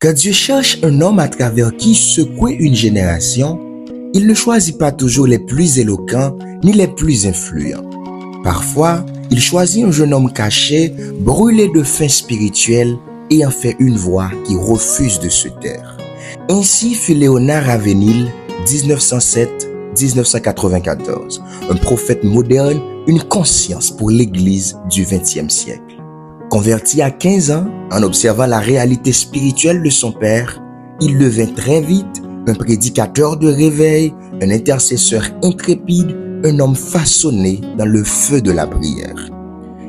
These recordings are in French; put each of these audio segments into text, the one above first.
Quand Dieu cherche un homme à travers qui secouer une génération, il ne choisit pas toujours les plus éloquents ni les plus influents. Parfois, il choisit un jeune homme caché, brûlé de faim spirituelle et en fait une voix qui refuse de se taire. Ainsi fut Léonard Ravenhill, 1907-1994, un prophète moderne, une conscience pour l'Église du XXe siècle. Converti à 15 ans, en observant la réalité spirituelle de son père, il devint très vite un prédicateur de réveil, un intercesseur intrépide, un homme façonné dans le feu de la prière.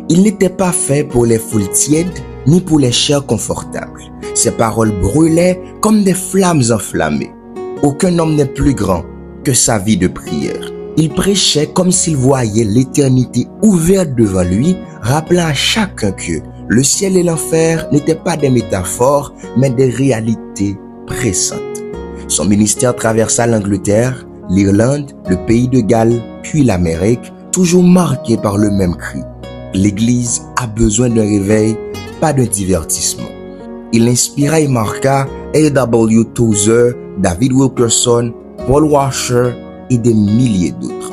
Il n'était pas fait pour les foules tièdes ni pour les chairs confortables. Ses paroles brûlaient comme des flammes enflammées. Aucun homme n'est plus grand que sa vie de prière. Il prêchait comme s'il voyait l'éternité ouverte devant lui, rappelant à chacun que le ciel et l'enfer n'étaient pas des métaphores, mais des réalités pressantes. Son ministère traversa l'Angleterre, l'Irlande, le pays de Galles, puis l'Amérique, toujours marqué par le même cri. L'Église a besoin d'un réveil, pas d'un divertissement. Il inspira et marqua A.W. Tozer, David Wilkerson, Paul Washer et des milliers d'autres.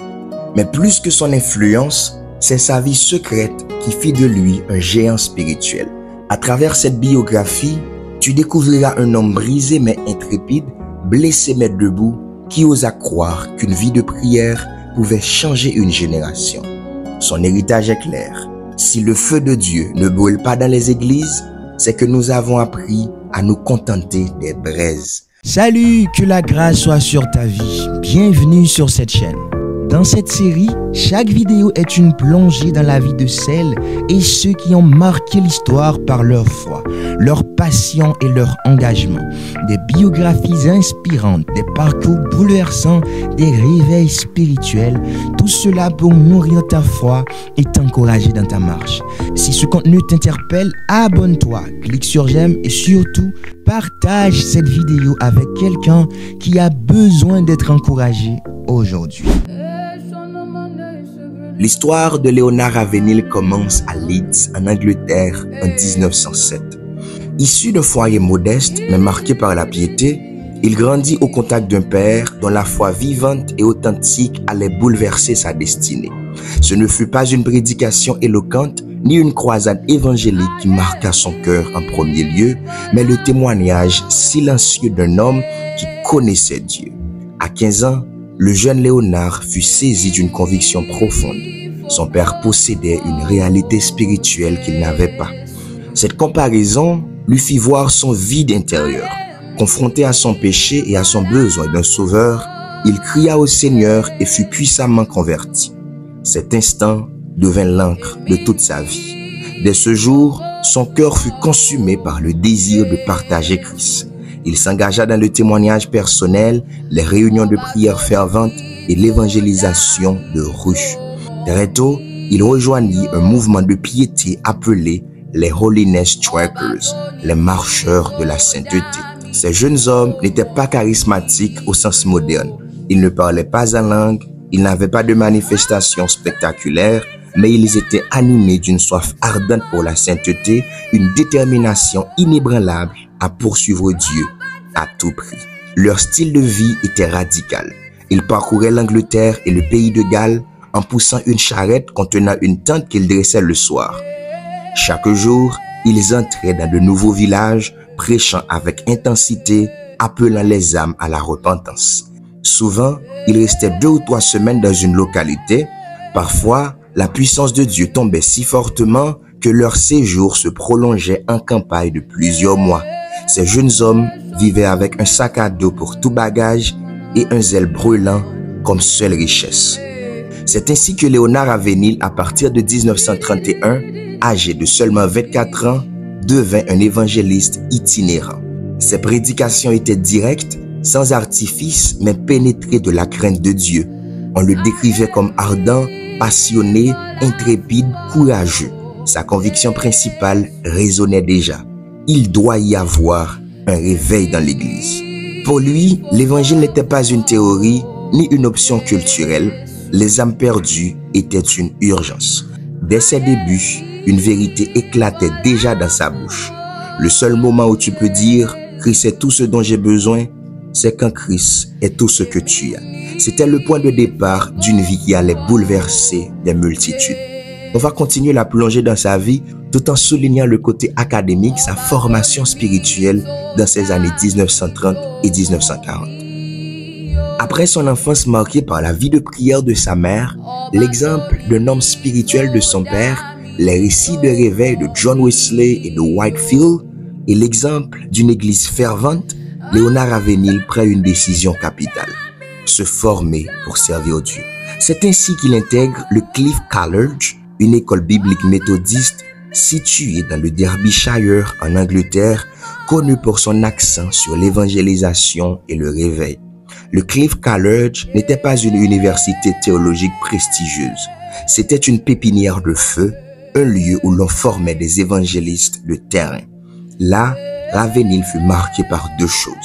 Mais plus que son influence, c'est sa vie secrète qui fit de lui un géant spirituel. À travers cette biographie, tu découvriras un homme brisé mais intrépide, blessé mais debout, qui osa croire qu'une vie de prière pouvait changer une génération. Son héritage est clair. Si le feu de Dieu ne brûle pas dans les églises, c'est que nous avons appris à nous contenter des braises. Salut, que la grâce soit sur ta vie. Bienvenue sur cette chaîne. Dans cette série, chaque vidéo est une plongée dans la vie de celles et ceux qui ont marqué l'histoire par leur foi, leur passion et leur engagement. Des biographies inspirantes, des parcours bouleversants, des réveils spirituels, tout cela pour nourrir ta foi et t'encourager dans ta marche. Si ce contenu t'interpelle, abonne-toi, clique sur j'aime et surtout, partage cette vidéo avec quelqu'un qui a besoin d'être encouragé aujourd'hui. L'histoire de Léonard Ravenhill commence à Leeds, en Angleterre, en 1907. Issu d'un foyer modeste, mais marqué par la piété, il grandit au contact d'un père dont la foi vivante et authentique allait bouleverser sa destinée. Ce ne fut pas une prédication éloquente, ni une croisade évangélique qui marqua son cœur en premier lieu, mais le témoignage silencieux d'un homme qui connaissait Dieu. À 15 ans, le jeune Léonard fut saisi d'une conviction profonde. Son père possédait une réalité spirituelle qu'il n'avait pas. Cette comparaison lui fit voir son vide intérieur. Confronté à son péché et à son besoin d'un sauveur, il cria au Seigneur et fut puissamment converti. Cet instant devint l'encre de toute sa vie. Dès ce jour, son cœur fut consumé par le désir de partager Christ. Il s'engagea dans le témoignage personnel, les réunions de prière ferventes et l'évangélisation de rue. Très tôt, il rejoignit un mouvement de piété appelé les Holiness Trackers, les marcheurs de la sainteté. Ces jeunes hommes n'étaient pas charismatiques au sens moderne. Ils ne parlaient pas en langue, ils n'avaient pas de manifestations spectaculaires, mais ils étaient animés d'une soif ardente pour la sainteté, une détermination inébranlable à poursuivre Dieu à tout prix. Leur style de vie était radical. Ils parcouraient l'Angleterre et le pays de Galles en poussant une charrette contenant une tente qu'ils dressaient le soir. Chaque jour, ils entraient dans de nouveaux villages, prêchant avec intensité, appelant les âmes à la repentance. Souvent, ils restaient 2 ou 3 semaines dans une localité. Parfois, la puissance de Dieu tombait si fortement que leur séjour se prolongeait en campagne de plusieurs mois. Ces jeunes hommes vivaient avec un sac à dos pour tout bagage et un zèle brûlant comme seule richesse. C'est ainsi que Léonard Ravenhill, à partir de 1931, âgé de seulement 24 ans, devint un évangéliste itinérant. Ses prédications étaient directes, sans artifice, mais pénétrées de la crainte de Dieu. On le décrivait comme ardent, passionné, intrépide, courageux. Sa conviction principale résonnait déjà. Il doit y avoir un réveil dans l'Église. Pour lui, l'Évangile n'était pas une théorie ni une option culturelle. Les âmes perdues étaient une urgence. Dès ses débuts, une vérité éclatait déjà dans sa bouche. Le seul moment où tu peux dire Christ est tout ce dont j'ai besoin, c'est qu'en Christ est tout ce que tu as. C'était le point de départ d'une vie qui allait bouleverser des multitudes. On va continuer la plongée dans sa vie tout en soulignant le côté académique, sa formation spirituelle dans ces années 1930 et 1940. Après son enfance marquée par la vie de prière de sa mère, l'exemple d'un homme spirituel de son père, les récits de réveil de John Wesley et de Whitefield et l'exemple d'une église fervente, Léonard Ravenhill prend une décision capitale: se former pour servir Dieu. C'est ainsi qu'il intègre le Cliff College, une école biblique méthodiste située dans le Derbyshire en Angleterre, connue pour son accent sur l'évangélisation et le réveil. Le Cliff College n'était pas une université théologique prestigieuse. C'était une pépinière de feu, un lieu où l'on formait des évangélistes de terrain. Là, Ravenhill fut marqué par deux choses.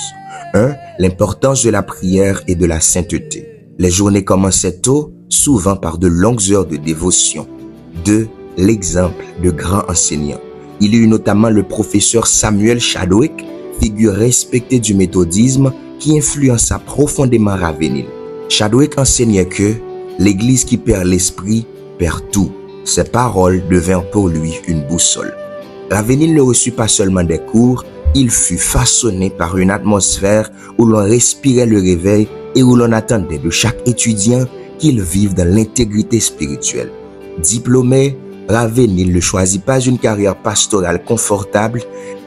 1. L'importance de la prière et de la sainteté. Les journées commençaient tôt, souvent par de longues heures de dévotion. 2. L'exemple de grands enseignants. Il y eut notamment le professeur Samuel Chadwick, figure respectée du méthodisme, qui influença profondément Ravenhill. Chadwick enseignait que l'Église qui perd l'esprit perd tout. Ses paroles devinrent pour lui une boussole. Ravenhill ne reçut pas seulement des cours, il fut façonné par une atmosphère où l'on respirait le réveil et où l'on attendait de chaque étudiant qu'il vive dans l'intégrité spirituelle. Diplômé, Ravenhill ne choisit pas une carrière pastorale confortable.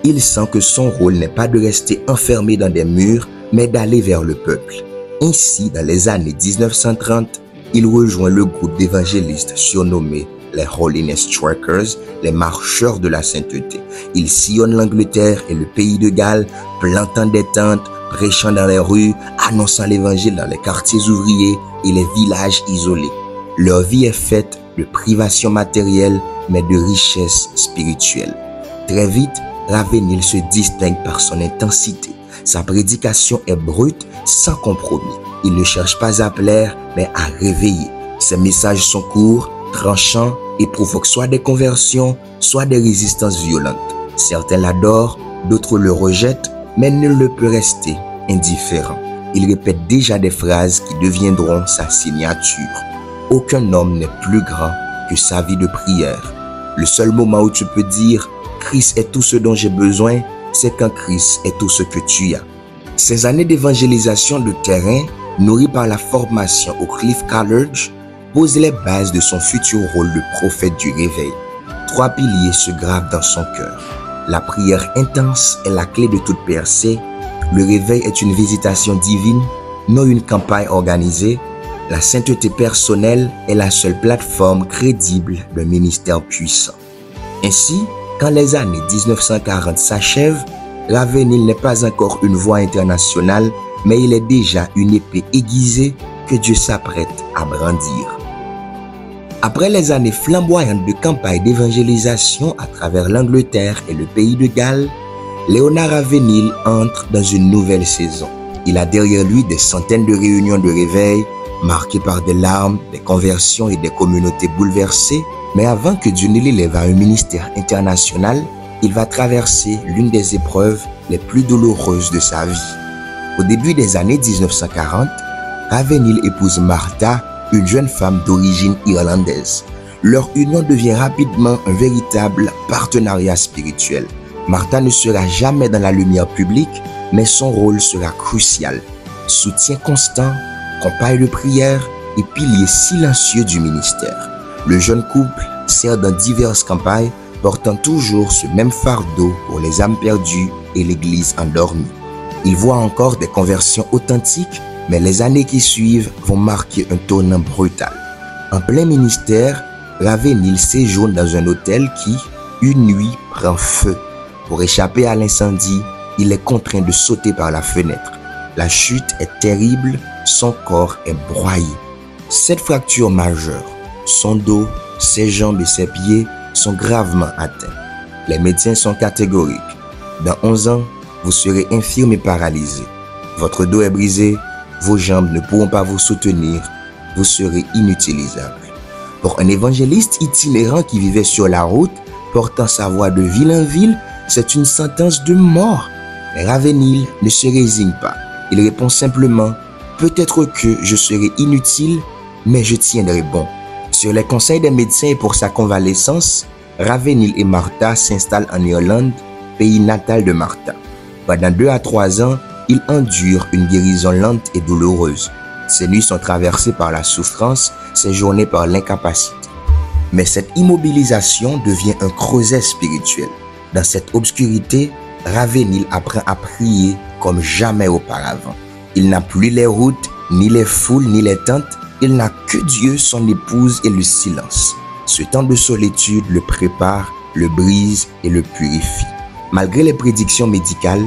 Il sent que son rôle n'est pas de rester enfermé dans des murs, mais d'aller vers le peuple. Ainsi, dans les années 1930, il rejoint le groupe d'évangélistes surnommé les Holiness Trackers, les marcheurs de la sainteté. Il sillonne l'Angleterre et le pays de Galles, plantant des tentes, prêchant dans les rues, annonçant l'évangile dans les quartiers ouvriers et les villages isolés. Leur vie est faite de privations matérielles, mais de richesses spirituelles. Très vite, Ravenhill se distingue par son intensité. Sa prédication est brute, sans compromis. Il ne cherche pas à plaire, mais à réveiller. Ses messages sont courts, tranchants et provoquent soit des conversions, soit des résistances violentes. Certains l'adorent, d'autres le rejettent, mais nul ne peut rester indifférent. Il répète déjà des phrases qui deviendront sa signature. Aucun homme n'est plus grand que sa vie de prière. Le seul moment où tu peux dire « Christ est tout ce dont j'ai besoin », c'est quand Christ est tout ce que tu as. Ces années d'évangélisation de terrain, nourries par la formation au Cliff College, posent les bases de son futur rôle de prophète du réveil. 3 piliers se gravent dans son cœur. La prière intense est la clé de toute percée. Le réveil est une visitation divine, non une campagne organisée. La sainteté personnelle est la seule plateforme crédible d'un ministère puissant. Ainsi, quand les années 1940 s'achèvent, Ravenhill n'est pas encore une voix internationale, mais il est déjà une épée aiguisée que Dieu s'apprête à brandir. Après les années flamboyantes de campagne d'évangélisation à travers l'Angleterre et le pays de Galles, Léonard Ravenhill entre dans une nouvelle saison. Il a derrière lui des centaines de réunions de réveil, marquées par des larmes, des conversions et des communautés bouleversées. Mais avant que Dieu ne l'élève à un ministère international, il va traverser l'une des épreuves les plus douloureuses de sa vie. Au début des années 1940, Ravenhill épouse Martha, une jeune femme d'origine irlandaise. Leur union devient rapidement un véritable partenariat spirituel. Martha ne sera jamais dans la lumière publique, mais son rôle sera crucial. Soutien constant, compagne de prière et pilier silencieux du ministère. Le jeune couple sert dans diverses campagnes, portant toujours ce même fardeau pour les âmes perdues et l'Église endormie. Il voit encore des conversions authentiques, mais les années qui suivent vont marquer un tournant brutal. En plein ministère, Ravenhill séjourne dans un hôtel qui, une nuit, prend feu. Pour échapper à l'incendie, il est contraint de sauter par la fenêtre. La chute est terrible, son corps est broyé. 7 fractures majeures. Son dos, ses jambes et ses pieds sont gravement atteints. Les médecins sont catégoriques. Dans 11 ans, vous serez infirme et paralysé. Votre dos est brisé, vos jambes ne pourront pas vous soutenir, vous serez inutilisable. Pour un évangéliste itinérant qui vivait sur la route, portant sa voix de ville en ville, c'est une sentence de mort. Mais Ravenhill ne se résigne pas. Il répond simplement « Peut-être que je serai inutile, mais je tiendrai bon ». Sur les conseils des médecins et pour sa convalescence, Ravenhill et Martha s'installent en Irlande, pays natal de Martha. Pendant 2 à 3 ans, ils endurent une guérison lente et douloureuse. Ses nuits sont traversées par la souffrance, ses journées par l'incapacité. Mais cette immobilisation devient un creuset spirituel. Dans cette obscurité, Ravenhill apprend à prier comme jamais auparavant. Il n'a plus les routes, ni les foules, ni les tentes. Il n'a que Dieu, son épouse et le silence. Ce temps de solitude le prépare, le brise et le purifie. Malgré les prédictions médicales,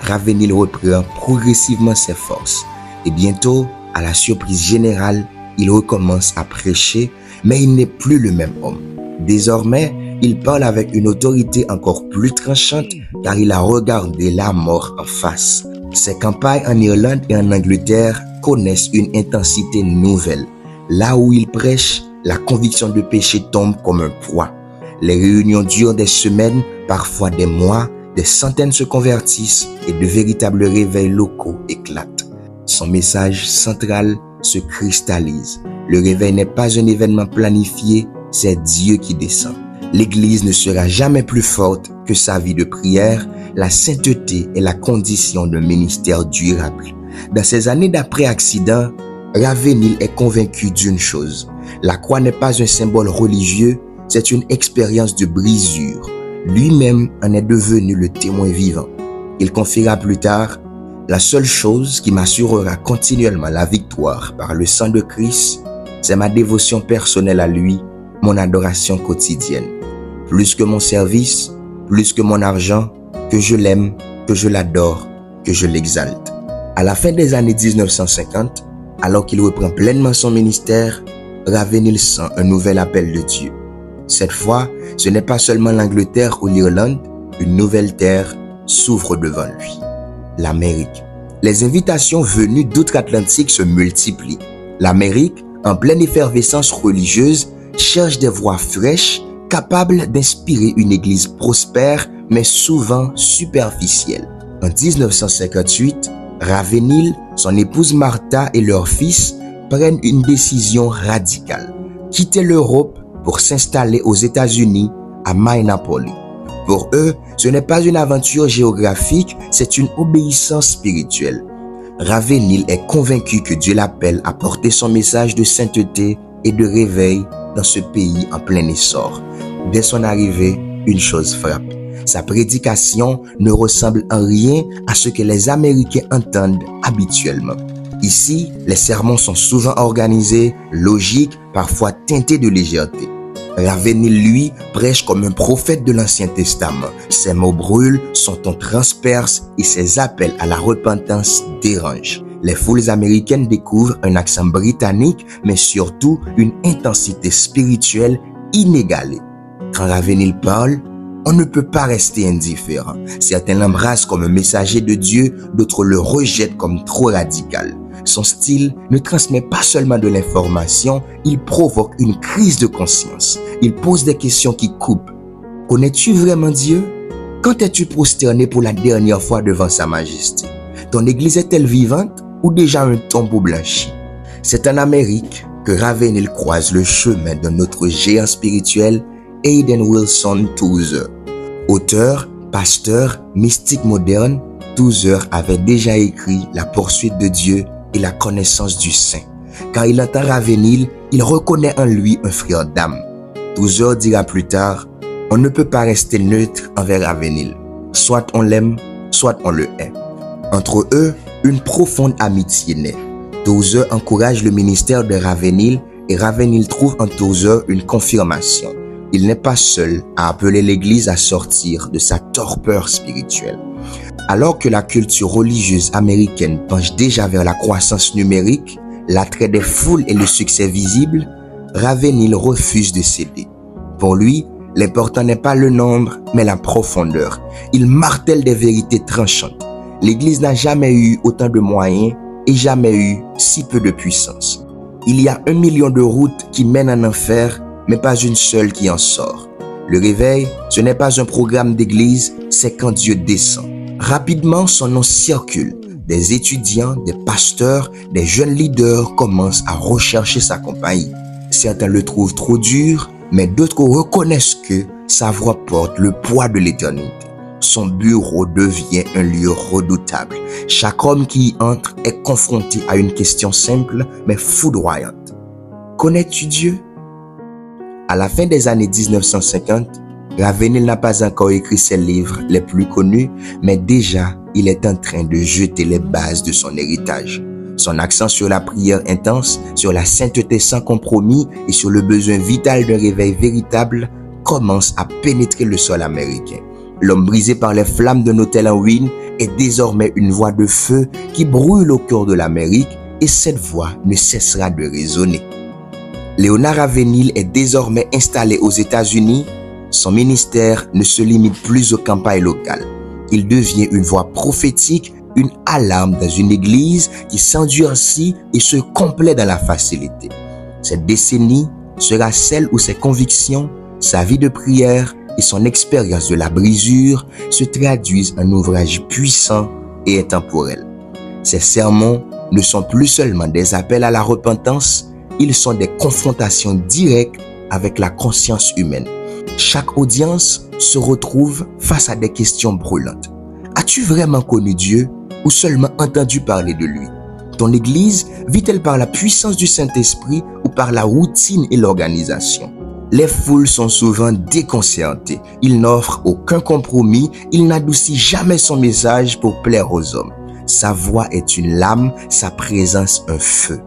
Ravenhill reprend progressivement ses forces. Et bientôt, à la surprise générale, il recommence à prêcher, mais il n'est plus le même homme. Désormais, il parle avec une autorité encore plus tranchante car il a regardé la mort en face. Ses campagnes en Irlande et en Angleterre connaissent une intensité nouvelle. Là où il prêche, la conviction de péché tombe comme un poids. Les réunions durent des semaines, parfois des mois, des centaines se convertissent et de véritables réveils locaux éclatent. Son message central se cristallise. Le réveil n'est pas un événement planifié, c'est Dieu qui descend. L'Église ne sera jamais plus forte que sa vie de prière. La sainteté est la condition d'un ministère durable. Dans ces années d'après-accident, Ravenhill est convaincu d'une chose. La croix n'est pas un symbole religieux, c'est une expérience de brisure. Lui-même en est devenu le témoin vivant. Il confiera plus tard: la seule chose qui m'assurera continuellement la victoire par le sang de Christ, c'est ma dévotion personnelle à lui, mon adoration quotidienne. Plus que mon service, plus que mon argent, que je l'aime, que je l'adore, que je l'exalte. À la fin des années 1950, alors qu'il reprend pleinement son ministère, Ravenhill sent un nouvel appel de Dieu. Cette fois, ce n'est pas seulement l'Angleterre ou l'Irlande, une nouvelle terre s'ouvre devant lui. L'Amérique. Les invitations venues d'outre-Atlantique se multiplient. L'Amérique, en pleine effervescence religieuse, cherche des voix fraîches, capables d'inspirer une église prospère, mais souvent superficielle. En 1958, Ravenhill, son épouse Martha et leur fils prennent une décision radicale. Quitter l'Europe pour s'installer aux États-Unis, à Minneapolis. Pour eux, ce n'est pas une aventure géographique, c'est une obéissance spirituelle. Ravenhill est convaincu que Dieu l'appelle à porter son message de sainteté et de réveil dans ce pays en plein essor. Dès son arrivée, une chose frappe. Sa prédication ne ressemble en rien à ce que les Américains entendent habituellement. Ici, les sermons sont souvent organisés, logiques, parfois teintés de légèreté. Ravenhill, lui, prêche comme un prophète de l'Ancien Testament. Ses mots brûlent, son ton transperce et ses appels à la repentance dérangent. Les foules américaines découvrent un accent britannique, mais surtout une intensité spirituelle inégalée. Quand Ravenhill parle, on ne peut pas rester indifférent. Certains l'embrassent comme un messager de Dieu, d'autres le rejettent comme trop radical. Son style ne transmet pas seulement de l'information, il provoque une crise de conscience. Il pose des questions qui coupent. Connais-tu vraiment Dieu? Quand es-tu prosterné pour la dernière fois devant sa majesté? Ton église est-elle vivante ou déjà un tombeau blanchi? C'est en Amérique que Ravenhill croise le chemin de notre géant spirituel, Hayden Wilson Tozer. Auteur, pasteur, mystique moderne, Tozer avait déjà écrit La poursuite de Dieu et la connaissance du Saint. Quand il entend Ravenhill, il reconnaît en lui un frère d'âme. Tozer dira plus tard: on ne peut pas rester neutre envers Ravenhill. Soit on l'aime, soit on le hait. Entre eux, une profonde amitié naît. Tozer encourage le ministère de Ravenhill et Ravenhill trouve en Tozer une confirmation. Il n'est pas seul à appeler l'Église à sortir de sa torpeur spirituelle. Alors que la culture religieuse américaine penche déjà vers la croissance numérique, l'attrait des foules et le succès visible, Ravenhill refuse de céder. Pour lui, l'important n'est pas le nombre, mais la profondeur. Il martèle des vérités tranchantes. L'Église n'a jamais eu autant de moyens et jamais eu si peu de puissance. Il y a 1 million de routes qui mènent en enfer, mais pas une seule qui en sort. Le réveil, ce n'est pas un programme d'église, c'est quand Dieu descend. Rapidement, son nom circule. Des étudiants, des pasteurs, des jeunes leaders commencent à rechercher sa compagnie. Certains le trouvent trop dur, mais d'autres reconnaissent que sa voix porte le poids de l'éternité. Son bureau devient un lieu redoutable. Chaque homme qui y entre est confronté à une question simple mais foudroyante. Connais-tu Dieu? À la fin des années 1950, Ravenhill n'a pas encore écrit ses livres les plus connus, mais déjà, il est en train de jeter les bases de son héritage. Son accent sur la prière intense, sur la sainteté sans compromis et sur le besoin vital d'un réveil véritable commence à pénétrer le sol américain. L'homme brisé par les flammes d'un hôtel en ruine est désormais une voix de feu qui brûle au cœur de l'Amérique et cette voix ne cessera de résonner. Leonard Ravenhill est désormais installé aux États-Unis. Son ministère ne se limite plus aux campagnes locales. Il devient une voix prophétique, une alarme dans une église qui s'endurcit et se complaît dans la facilité. Cette décennie sera celle où ses convictions, sa vie de prière et son expérience de la brisure se traduisent en ouvrages puissants et intemporels. Ses sermons ne sont plus seulement des appels à la repentance, ils sont des confrontations directes avec la conscience humaine. Chaque audience se retrouve face à des questions brûlantes. As-tu vraiment connu Dieu ou seulement entendu parler de lui? Ton église vit-elle par la puissance du Saint-Esprit ou par la routine et l'organisation? Les foules sont souvent déconcertées. Il n'offre aucun compromis. Il n'adoucit jamais son message pour plaire aux hommes. Sa voix est une lame, sa présence un feu.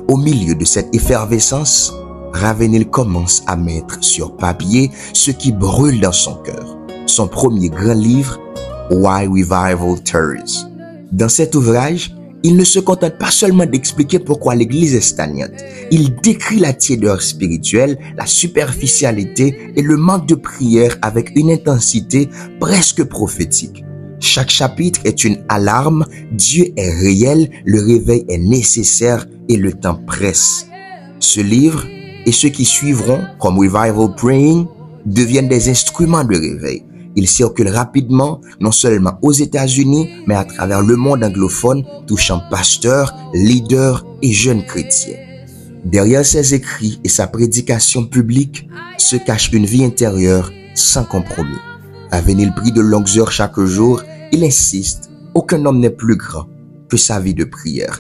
Au milieu de cette effervescence, Ravenhill commence à mettre sur papier ce qui brûle dans son cœur. Son premier grand livre, Why Revival Tarries. Dans cet ouvrage, il ne se contente pas seulement d'expliquer pourquoi l'église est stagnante. Il décrit la tiédeur spirituelle, la superficialité et le manque de prière avec une intensité presque prophétique. Chaque chapitre est une alarme, Dieu est réel, le réveil est nécessaire et le temps presse. Ce livre et ceux qui suivront, comme Revival Praying, deviennent des instruments de réveil. Ils circulent rapidement, non seulement aux États-Unis, mais à travers le monde anglophone, touchant pasteurs, leaders et jeunes chrétiens. Derrière ses écrits et sa prédication publique se cache une vie intérieure sans compromis. Ravenhill prie de longues heures chaque jour, il insiste, aucun homme n'est plus grand que sa vie de prière.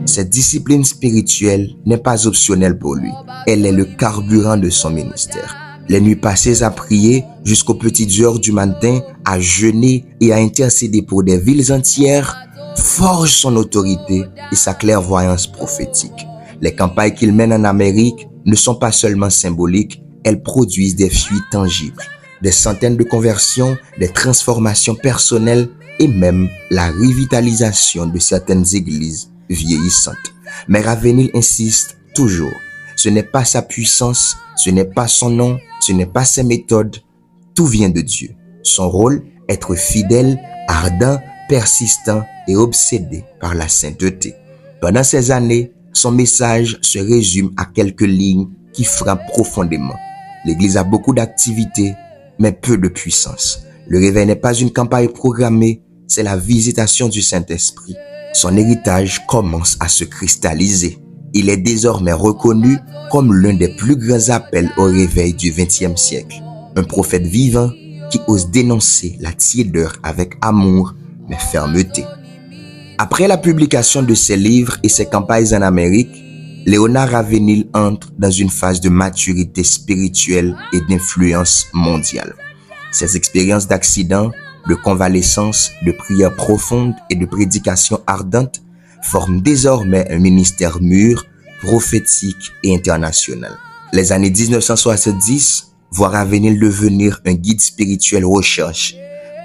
Cette discipline spirituelle n'est pas optionnelle pour lui. Elle est le carburant de son ministère. Les nuits passées à prier jusqu'aux petites heures du matin, à jeûner et à intercéder pour des villes entières, forgent son autorité et sa clairvoyance prophétique. Les campagnes qu'il mène en Amérique ne sont pas seulement symboliques, elles produisent des fruits tangibles. Des centaines de conversions, des transformations personnelles et même la revitalisation de certaines églises vieillissantes. Mais Ravenhill insiste toujours. Ce n'est pas sa puissance, ce n'est pas son nom, ce n'est pas ses méthodes. Tout vient de Dieu. Son rôle, être fidèle, ardent, persistant et obsédé par la sainteté. Pendant ces années, son message se résume à quelques lignes qui frappent profondément. L'Église a beaucoup d'activités, mais peu de puissance. Le réveil n'est pas une campagne programmée, c'est la visitation du Saint-Esprit. Son héritage commence à se cristalliser. Il est désormais reconnu comme l'un des plus grands appels au réveil du XXe siècle. Un prophète vivant qui ose dénoncer la tiédeur avec amour mais fermeté. Après la publication de ses livres et ses campagnes en Amérique, Leonard Ravenhill entre dans une phase de maturité spirituelle et d'influence mondiale. Ses expériences d'accident, de convalescence, de prière profonde et de prédication ardente forment désormais un ministère mûr, prophétique et international. Les années 1970 voient Ravenhill devenir un guide spirituel recherche.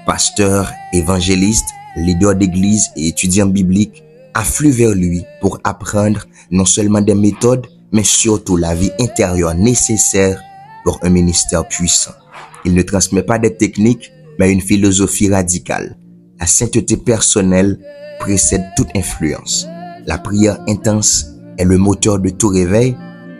Pasteur, évangéliste, leader d'église et étudiant biblique affluent vers lui pour apprendre non seulement des méthodes, mais surtout la vie intérieure nécessaire pour un ministère puissant. Il ne transmet pas des techniques, mais une philosophie radicale. La sainteté personnelle précède toute influence. La prière intense est le moteur de tout réveil.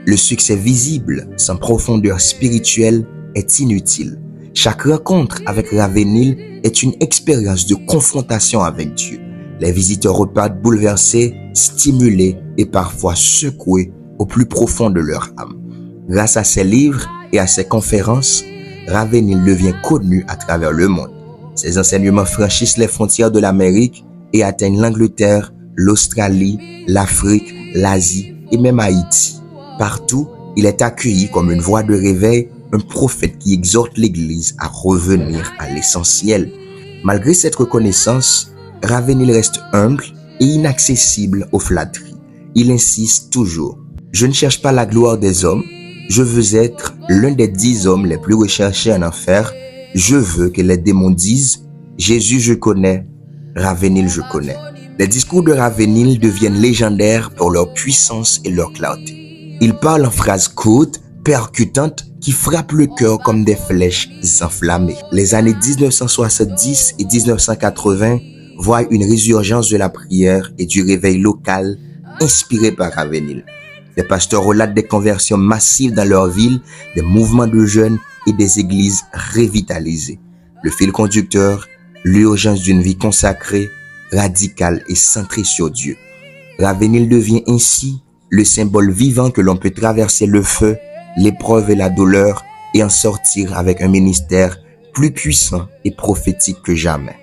Le succès visible sans profondeur spirituelle est inutile. Chaque rencontre avec Ravenhill est une expérience de confrontation avec Dieu. Les visiteurs repartent bouleversés, stimulés et parfois secoués au plus profond de leur âme. Grâce à ses livres et à ses conférences, Ravenhill devient connu à travers le monde. Ses enseignements franchissent les frontières de l'Amérique et atteignent l'Angleterre, l'Australie, l'Afrique, l'Asie et même Haïti. Partout, il est accueilli comme une voix de réveil, un prophète qui exhorte l'Église à revenir à l'essentiel. Malgré cette reconnaissance, Ravenhill reste humble et inaccessible aux flatteries. Il insiste toujours: je ne cherche pas la gloire des hommes, je veux être l'un des 10 hommes les plus recherchés en enfer. Je veux que les démons disent: Jésus je connais, Ravenhill je connais. Les discours de Ravenhill deviennent légendaires pour leur puissance et leur clarté. Il parle en phrases courtes, percutantes, qui frappent le cœur comme des flèches enflammées. Les années 1970 et 1980 voient une résurgence de la prière et du réveil local inspiré par Ravenhill. Les pasteurs relatent des conversions massives dans leur ville, des mouvements de jeunes et des églises revitalisées. Le fil conducteur, l'urgence d'une vie consacrée, radicale et centrée sur Dieu. Ravenhill devient ainsi le symbole vivant que l'on peut traverser le feu, l'épreuve et la douleur et en sortir avec un ministère plus puissant et prophétique que jamais.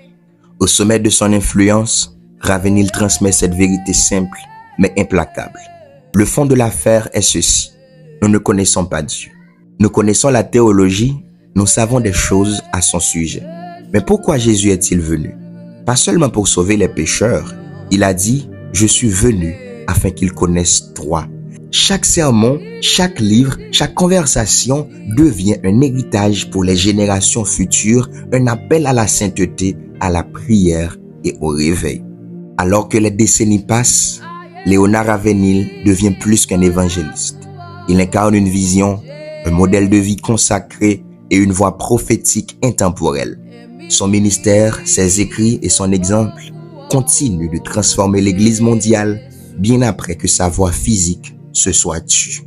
Au sommet de son influence, Ravenhill transmet cette vérité simple mais implacable. Le fond de l'affaire est ceci: nous ne connaissons pas Dieu. Nous connaissons la théologie, nous savons des choses à son sujet. Mais pourquoi Jésus est-il venu? Pas seulement pour sauver les pécheurs. Il a dit: je suis venu afin qu'ils connaissent toi. Chaque sermon, chaque livre, chaque conversation devient un héritage pour les générations futures, un appel à la sainteté, à la prière et au réveil. Alors que les décennies passent, Leonard Ravenhill devient plus qu'un évangéliste. Il incarne une vision, un modèle de vie consacré et une voix prophétique intemporelle. Son ministère, ses écrits et son exemple continuent de transformer l'Église mondiale bien après que sa voix physique se soit tue.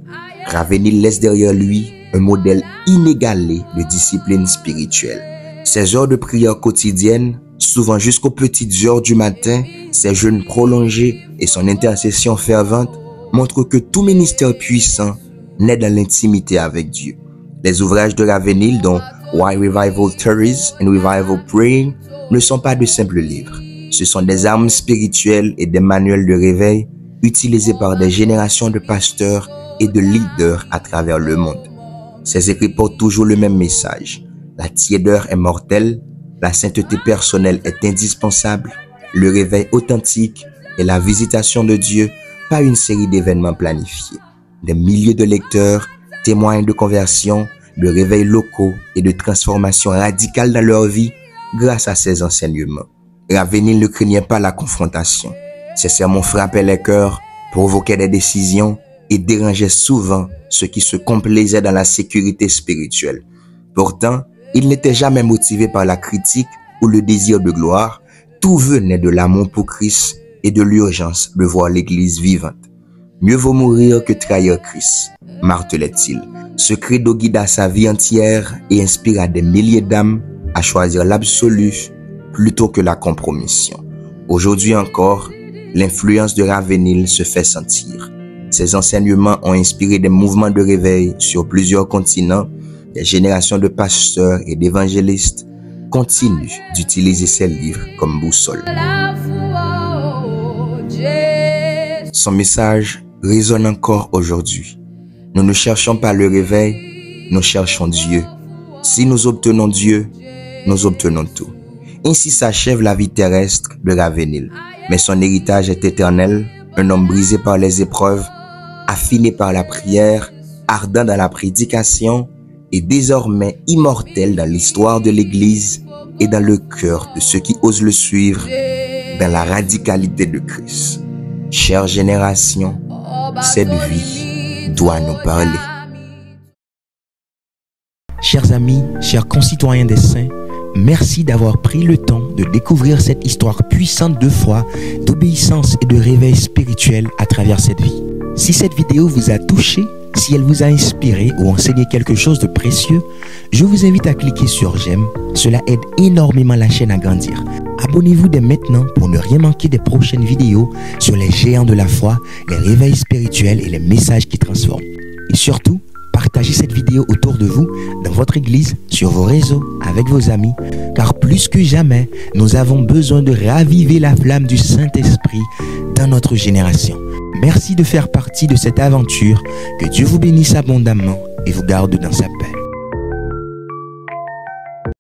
Ravenhill laisse derrière lui un modèle inégalé de discipline spirituelle. Ses heures de prière quotidiennes, souvent jusqu'aux petites heures du matin, ses jeûnes prolongés et son intercession fervente montrent que tout ministère puissant naît dans l'intimité avec Dieu. Les ouvrages de Ravenhill, dont Why Revival Tarries and Revival Praying, ne sont pas de simples livres. Ce sont des armes spirituelles et des manuels de réveil utilisés par des générations de pasteurs et de leaders à travers le monde. Ces écrits portent toujours le même message: la tiédeur est mortelle, la sainteté personnelle est indispensable, le réveil authentique et la visitation de Dieu, pas une série d'événements planifiés. Des milliers de lecteurs témoignent de conversion, de réveils locaux et de transformations radicales dans leur vie grâce à ces enseignements. Ravenhill ne craignait pas la confrontation. Ses sermons frappaient les cœurs, provoquaient des décisions et dérangeaient souvent ceux qui se complaisaient dans la sécurité spirituelle. Pourtant, il n'était jamais motivé par la critique ou le désir de gloire. Tout venait de l'amour pour Christ et de l'urgence de voir l'Église vivante. Mieux vaut mourir que trahir Christ, martelait-il. Ce credo guida sa vie entière et inspira des milliers d'âmes à choisir l'absolu plutôt que la compromission. Aujourd'hui encore, l'influence de Ravenhill se fait sentir. Ses enseignements ont inspiré des mouvements de réveil sur plusieurs continents. Des générations de pasteurs et d'évangélistes continuent d'utiliser ses livres comme boussole. Son message résonne encore aujourd'hui. Nous ne cherchons pas le réveil, nous cherchons Dieu. Si nous obtenons Dieu, nous obtenons tout. Ainsi s'achève la vie terrestre de Ravenhill. Mais son héritage est éternel, un homme brisé par les épreuves, affiné par la prière, ardent dans la prédication et désormais immortel dans l'histoire de l'Église et dans le cœur de ceux qui osent le suivre dans la radicalité de Christ. Chère génération, cette vie doit nous parler. Chers amis, chers concitoyens des saints, merci d'avoir pris le temps de découvrir cette histoire puissante de foi, d'obéissance et de réveil spirituel à travers cette vie. Si cette vidéo vous a touché, Si elle vous a inspiré ou enseigné quelque chose de précieux, je vous invite à cliquer sur j'aime. Cela aide énormément la chaîne à grandir. Abonnez-vous dès maintenant pour ne rien manquer des prochaines vidéos sur les géants de la foi, les réveils spirituels et les messages qui transforment. Et surtout, partagez cette vidéo autour de vous, dans votre église, sur vos réseaux, avec vos amis, car plus que jamais, nous avons besoin de raviver la flamme du Saint-Esprit dans notre génération. Merci de faire partie de cette aventure. Que Dieu vous bénisse abondamment et vous garde dans sa paix.